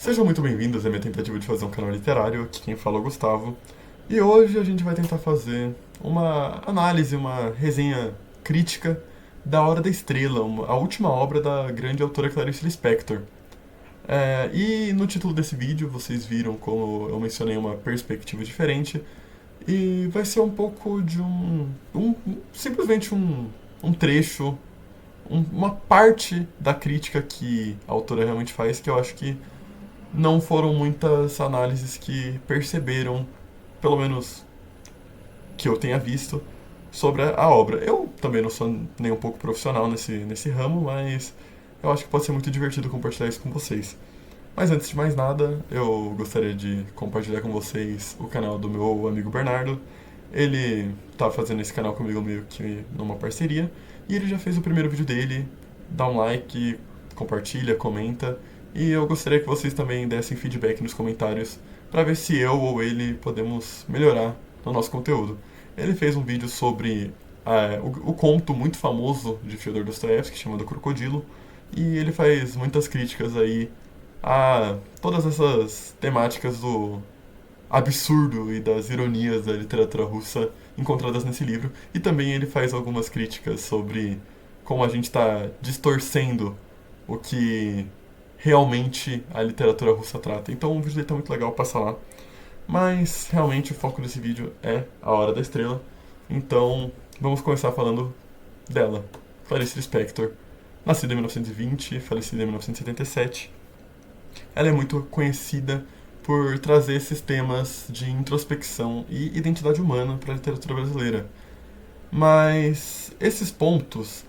Sejam muito bem-vindos à minha tentativa de fazer um canal literário. Aqui quem fala é o Gustavo. E hoje a gente vai tentar fazer uma análise, uma resenha crítica da Hora da Estrela, a última obra da grande autora Clarice Lispector. E no título desse vídeo vocês viram como eu mencionei uma perspectiva diferente e vai ser um pouco de simplesmente um trecho, uma parte da crítica que a autora realmente faz que eu acho que não foram muitas análises que perceberam, pelo menos que eu tenha visto, sobre a obra. Eu também não sou nem um pouco profissional nesse ramo, mas eu acho que pode ser muito divertido compartilhar isso com vocês. Mas antes de mais nada, eu gostaria de compartilhar com vocês o canal do meu amigo Bernardo. Ele tá fazendo esse canal comigo meio que numa parceria, e ele já fez o primeiro vídeo dele. Dá um like, compartilha, comenta, e eu gostaria que vocês também dessem feedback nos comentários para ver se eu ou ele podemos melhorar no nosso conteúdo. Ele fez um vídeo sobre o conto muito famoso de Fyodor Dostoevsky chamado Crocodilo, e ele faz muitas críticas aí a todas essas temáticas do absurdo e das ironias da literatura russa encontradas nesse livro. E também ele faz algumas críticas sobre como a gente está distorcendo o que realmente a literatura russa trata. Então o vídeo dele tá muito legal, passa lá. Mas realmente o foco desse vídeo é a Hora da Estrela. Então vamos começar falando dela, Clarice Lispector. Nascida em 1920, falecida em 1977. Ela é muito conhecida por trazer esses temas de introspecção e identidade humana para a literatura brasileira. Mas esses pontos,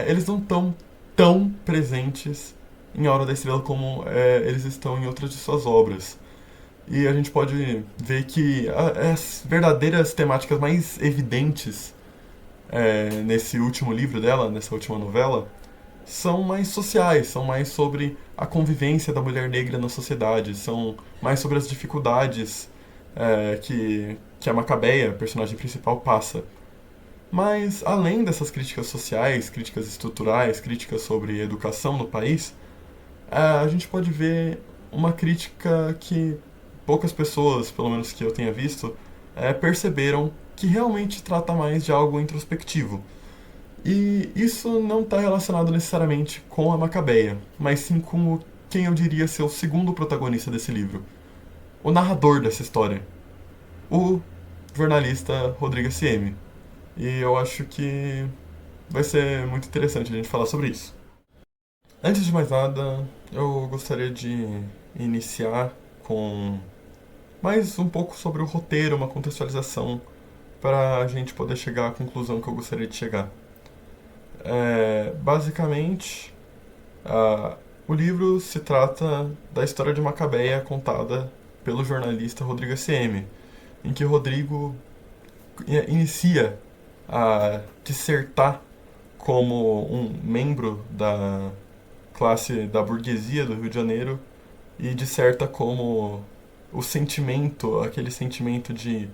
eles não estão tão presentes em A Hora da Estrela como eles estão em outras de suas obras. E a gente pode ver que as verdadeiras temáticas mais evidentes nesse último livro dela, nessa última novela, são mais sociais, são mais sobre a convivência da mulher negra na sociedade, são mais sobre as dificuldades que a Macabeia, a personagem principal, passa. Mas, além dessas críticas sociais, críticas estruturais, críticas sobre educação no país, a gente pode ver uma crítica que poucas pessoas, pelo menos que eu tenha visto, perceberam que realmente trata mais de algo introspectivo. E isso não está relacionado necessariamente com a Macabeia, mas sim com quem eu diria ser o segundo protagonista desse livro, o narrador dessa história, o jornalista Rodrigo S.M. E eu acho que vai ser muito interessante a gente falar sobre isso. Antes de mais nada, eu gostaria de iniciar com mais um pouco sobre o roteiro, uma contextualização, para a gente poder chegar à conclusão que eu gostaria de chegar. Basicamente, o livro se trata da história de Macabeia contada pelo jornalista Rodrigo S.M., em que Rodrigo inicia a dissertar como um membro da classe da burguesia do Rio de Janeiro e disserta como o sentimento, aquele sentimento de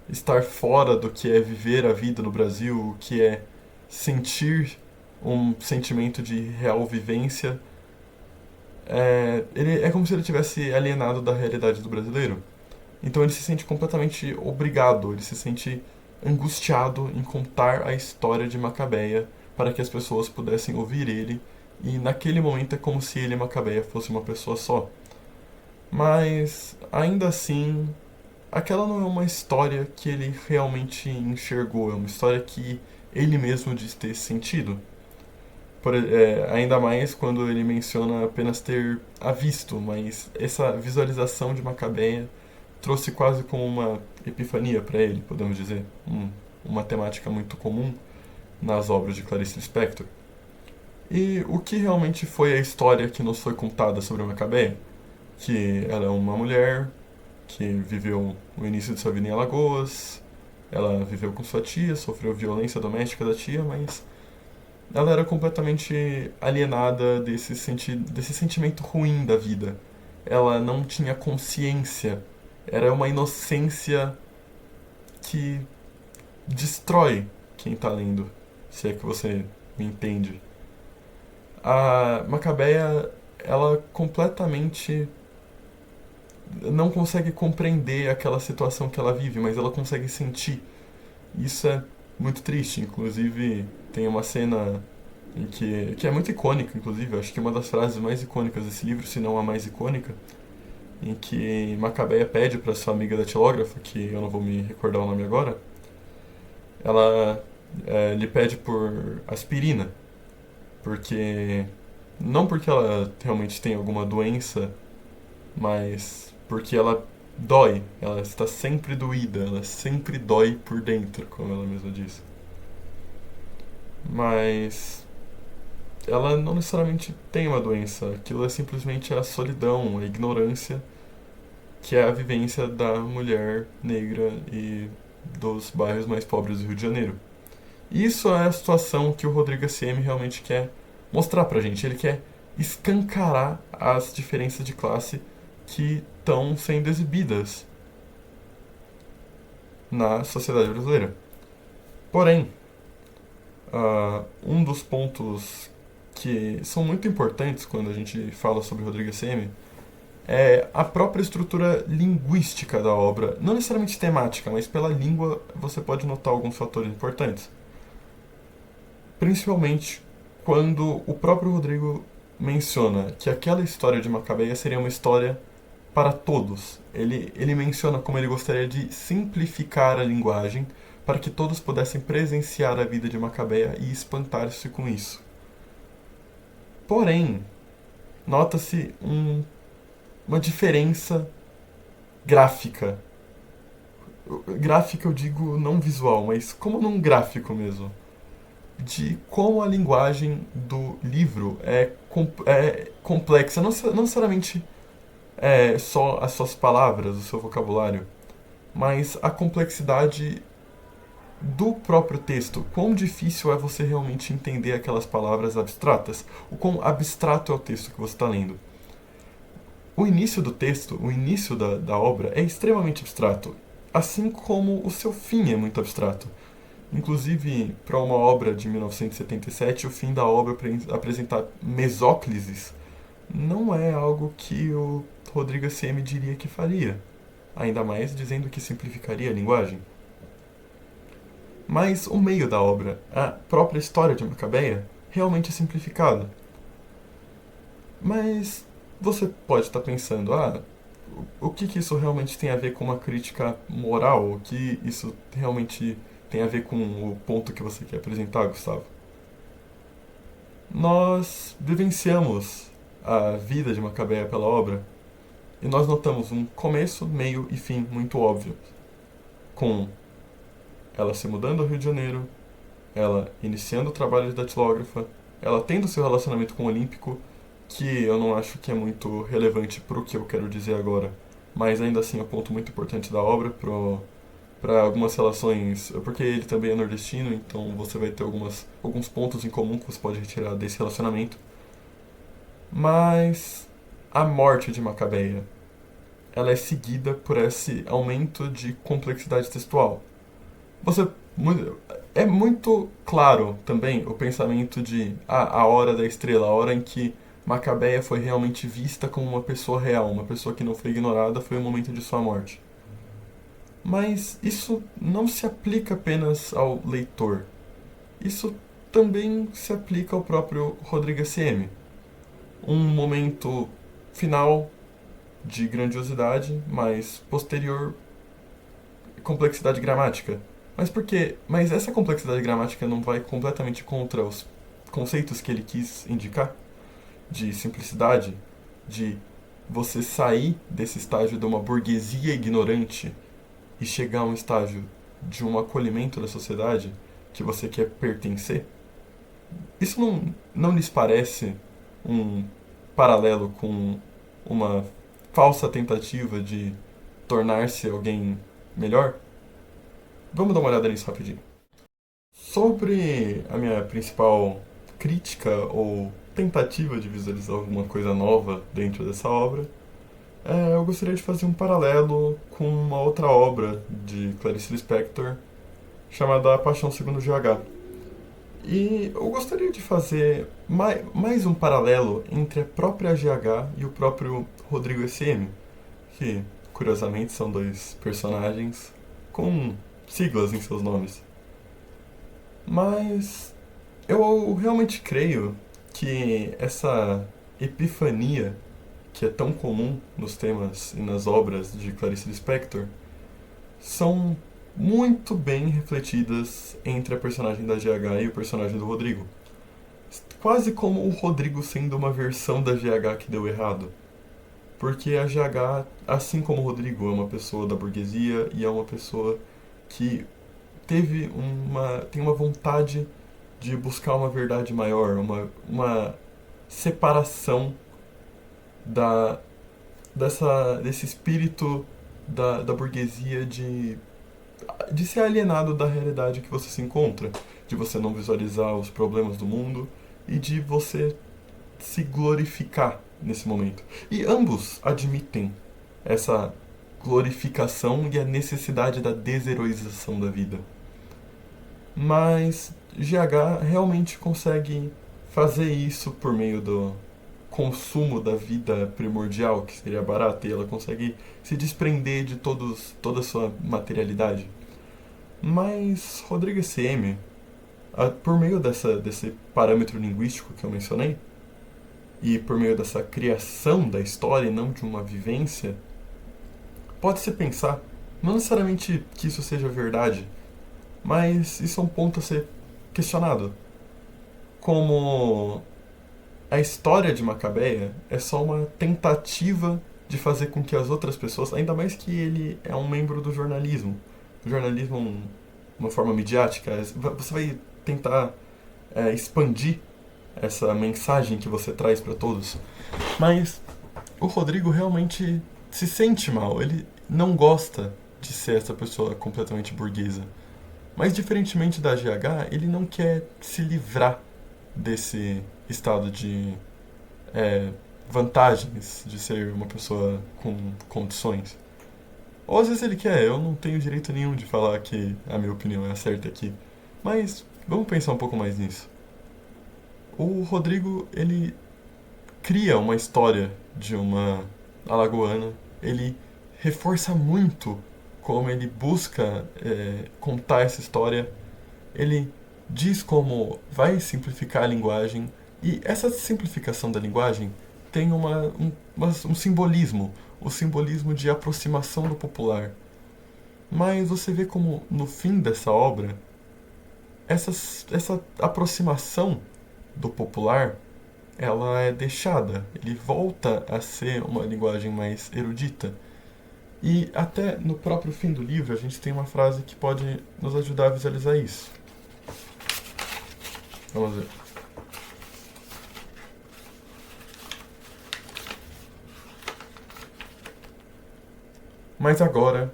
estar fora do que é viver a vida no Brasil, o que é sentir um sentimento de real vivência, ele é como se ele tivesse alienado da realidade do brasileiro. Então ele se sente completamente obrigado, ele se sente angustiado em contar a história de Macabeia para que as pessoas pudessem ouvir ele, e naquele momento é como se ele e Macabeia fosse uma pessoa só. Mas ainda assim, aquela não é uma história que ele realmente enxergou, é uma história que ele mesmo diz ter sentido. Ainda mais quando ele menciona apenas ter a visto, mas essa visualização de Macabeia trouxe quase como uma epifania para ele, podemos dizer. Uma temática muito comum nas obras de Clarice Lispector. E o que realmente foi a história que nos foi contada sobre Macabeia? Que ela é uma mulher que viveu o início de sua vida em Alagoas, ela viveu com sua tia, sofreu violência doméstica da tia, mas ela era completamente alienada desse sentimento ruim da vida. Ela não tinha consciência. Era uma inocência que destrói quem está lendo, se é que você me entende. A Macabeia, ela completamente não consegue compreender aquela situação que ela vive, mas ela consegue sentir. Isso é muito triste. Inclusive, tem uma cena que é muito icônica, inclusive, acho que é uma das frases mais icônicas desse livro, se não a mais icônica, em que Macabeia pede para sua amiga datilógrafa, que eu não vou me recordar o nome agora, ela lhe pede por aspirina, porque não porque ela realmente tem alguma doença, mas porque ela dói, ela está sempre doída, ela sempre dói por dentro, como ela mesma disse. Mas ela não necessariamente tem uma doença, aquilo é simplesmente a solidão, a ignorância, que é a vivência da mulher negra e dos bairros mais pobres do Rio de Janeiro. Isso é a situação que o Rodrigo SM realmente quer mostrar pra gente. Ele quer escancarar as diferenças de classe que estão sendo exibidas na sociedade brasileira. Porém, um dos pontos que são muito importantes quando a gente fala sobre Rodrigo SM é a própria estrutura linguística da obra. Não necessariamente temática, mas pela língua você pode notar alguns fatores importantes. Principalmente quando o próprio Rodrigo menciona que aquela história de Macabeia seria uma história para todos. Ele menciona como ele gostaria de simplificar a linguagem para que todos pudessem presenciar a vida de Macabeia e espantar-se com isso. Porém, nota-se uma diferença gráfica. Gráfica eu digo não visual, mas como num gráfico mesmo. De como a linguagem do livro é complexa. Não necessariamente só as suas palavras, o seu vocabulário, mas a complexidade do próprio texto. Quão difícil é você realmente entender aquelas palavras abstratas? O quão abstrato é o texto que você está lendo? O início do texto, o início da obra é extremamente abstrato, assim como o seu fim é muito abstrato. Inclusive, para uma obra de 1977, o fim da obra apresentar mesóclises não é algo que o Rodrigo SM diria que faria, ainda mais dizendo que simplificaria a linguagem. Mas o meio da obra, a própria história de Macabeia, realmente é simplificado. Mas você pode estar pensando, o que isso realmente tem a ver com uma crítica moral? O que isso realmente tem a ver com o ponto que você quer apresentar, Gustavo? Nós vivenciamos a vida de Macabeia pela obra e nós notamos um começo, meio e fim muito óbvio, com ela se mudando ao Rio de Janeiro, ela iniciando o trabalho de datilógrafa, ela tendo seu relacionamento com o Olímpico, que eu não acho que é muito relevante para o que eu quero dizer agora, mas ainda assim é um ponto muito importante da obra para algumas relações, porque ele também é nordestino, então você vai ter alguns pontos em comum que você pode retirar desse relacionamento. Mas a morte de Macabeia, ela é seguida por esse aumento de complexidade textual. Você é muito claro também o pensamento de a hora da estrela, a hora em que Macabeia foi realmente vista como uma pessoa real, uma pessoa que não foi ignorada, foi o momento de sua morte. Mas isso não se aplica apenas ao leitor. Isso também se aplica ao próprio Rodrigo SM. Um momento final de grandiosidade, mas posterior complexidade gramática. Mas por quê? Mas essa complexidade gramática não vai completamente contra os conceitos que ele quis indicar? De simplicidade, de você sair desse estágio de uma burguesia ignorante e chegar a um estágio de um acolhimento da sociedade que você quer pertencer? Isso não lhes parece um paralelo com uma falsa tentativa de tornar-se alguém melhor? Vamos dar uma olhada nisso rapidinho. Sobre a minha principal crítica ou tentativa de visualizar alguma coisa nova dentro dessa obra, eu gostaria de fazer um paralelo com uma outra obra de Clarice Lispector chamada A Paixão Segundo GH. E eu gostaria de fazer mais um paralelo entre a própria GH e o próprio Rodrigo SM, que, curiosamente, são dois personagens com siglas em seus nomes. Mas eu realmente creio que essa epifania que é tão comum nos temas e nas obras de Clarice Lispector são muito bem refletidas entre a personagem da GH e o personagem do Rodrigo. Quase como o Rodrigo sendo uma versão da GH que deu errado. Porque a GH, assim como o Rodrigo, é uma pessoa da burguesia e é uma pessoa que tem uma vontade de buscar uma verdade maior, uma separação da, desse espírito da burguesia de ser alienado da realidade que você se encontra, de você não visualizar os problemas do mundo e de você se glorificar nesse momento. E ambos admitem essa glorificação e a necessidade da desheroização da vida. Mas GH realmente consegue fazer isso por meio do consumo da vida primordial, que seria barata, e ela consegue se desprender de toda a sua materialidade. Mas Rodrigo SM, por meio desse parâmetro linguístico que eu mencionei, e por meio dessa criação da história e não de uma vivência, pode-se pensar, não necessariamente que isso seja verdade, mas isso é um ponto a ser questionado. Como a história de Macabeia é só uma tentativa de fazer com que as outras pessoas, ainda mais que ele é um membro do jornalismo, o jornalismo é uma forma midiática, você vai tentar expandir essa mensagem que você traz para todos. Mas o Rodrigo realmente se sente mal, ele não gosta de ser essa pessoa completamente burguesa. Mas diferentemente da GH, ele não quer se livrar desse estado de vantagens de ser uma pessoa com condições. Ou às vezes ele quer, eu não tenho direito nenhum de falar que a minha opinião é a certa aqui. Mas vamos pensar um pouco mais nisso. O Rodrigo, ele cria uma história de uma alagoana, ele reforça muito como ele busca contar essa história, ele diz como vai simplificar a linguagem, e essa simplificação da linguagem tem um simbolismo, o simbolismo de aproximação do popular. Mas você vê como no fim dessa obra, essa aproximação do popular ela é deixada, ele volta a ser uma linguagem mais erudita. E até no próprio fim do livro a gente tem uma frase que pode nos ajudar a visualizar isso. Vamos ver. Mas agora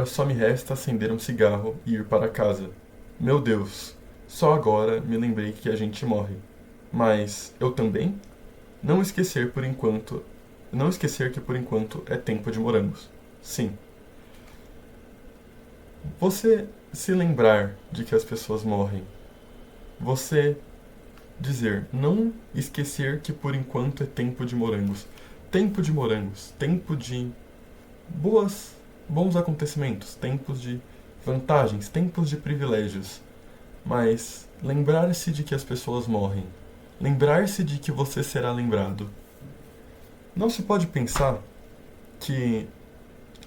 só me resta acender um cigarro e ir para casa. Meu Deus, só agora me lembrei que a gente morre. Mas eu também? Não esquecer por enquanto, não esquecer que por enquanto é tempo de morangos. Sim. Você se lembrar de que as pessoas morrem. Você dizer, não esquecer que por enquanto é tempo de morangos. Tempo de morangos, tempo de bons acontecimentos, tempos de vantagens, tempos de privilégios. Mas lembrar-se de que as pessoas morrem. Lembrar-se de que você será lembrado. Não se pode pensar que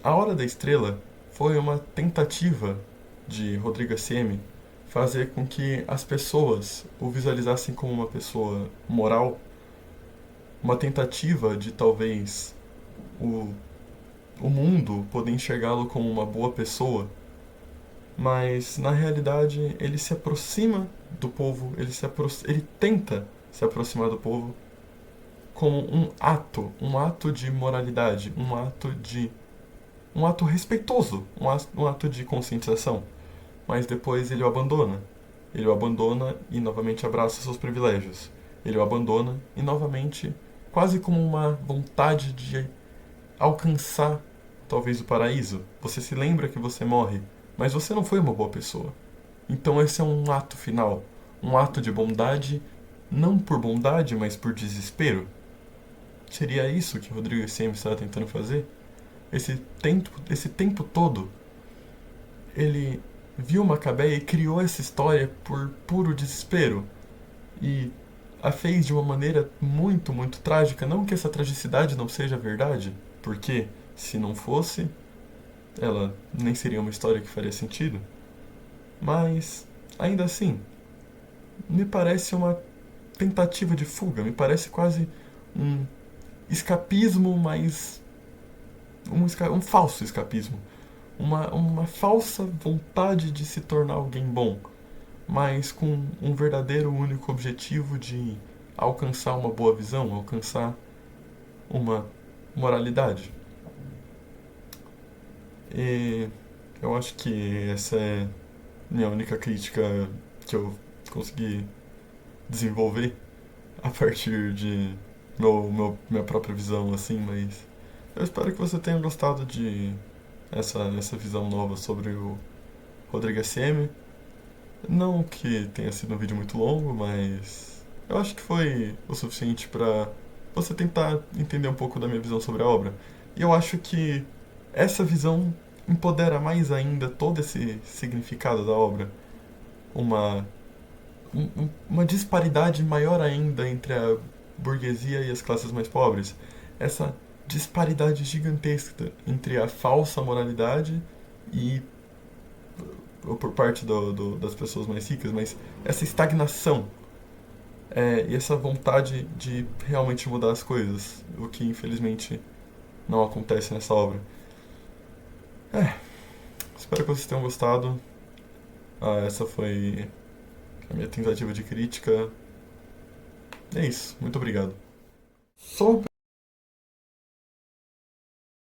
A Hora da Estrela foi uma tentativa de Rodrigo SM fazer com que as pessoas o visualizassem como uma pessoa moral, uma tentativa de talvez o, o mundo poder enxergá-lo como uma boa pessoa, mas na realidade ele se aproxima do povo, ele tenta se aproximar do povo como um ato de moralidade, um ato respeitoso, um ato de conscientização. Mas depois ele o abandona. Ele o abandona e novamente abraça seus privilégios. Ele o abandona e novamente, quase como uma vontade de alcançar talvez o paraíso. Você se lembra que você morre, mas você não foi uma boa pessoa. Então esse é um ato final, um ato de bondade, não por bondade, mas por desespero. Seria isso que Rodrigo SM estava tentando fazer? esse tempo todo, ele viu Macabeia e criou essa história por puro desespero. E a fez de uma maneira muito, muito trágica. Não que essa tragicidade não seja verdade, porque se não fosse, ela nem seria uma história que faria sentido. Mas, ainda assim, me parece uma tentativa de fuga, me parece quase um escapismo, mas um falso escapismo. Uma falsa vontade de se tornar alguém bom, mas com um verdadeiro único objetivo de alcançar uma boa visão, alcançar uma moralidade. E eu acho que essa é minha única crítica que eu consegui desenvolver a partir de minha própria visão, assim, mas eu espero que você tenha gostado de essa visão nova sobre o Rodrigo SM. Não que tenha sido um vídeo muito longo, mas eu acho que foi o suficiente para você tentar entender um pouco da minha visão sobre a obra. E eu acho que essa visão empodera mais ainda todo esse significado da obra. Uma, uma disparidade maior ainda entre a burguesia e as classes mais pobres. Essa disparidade gigantesca entre a falsa moralidade e ou por parte das pessoas mais ricas, mas essa estagnação e essa vontade de realmente mudar as coisas, o que infelizmente não acontece nessa obra. É, espero que vocês tenham gostado. Essa foi a minha tentativa de crítica. É isso, muito obrigado. Só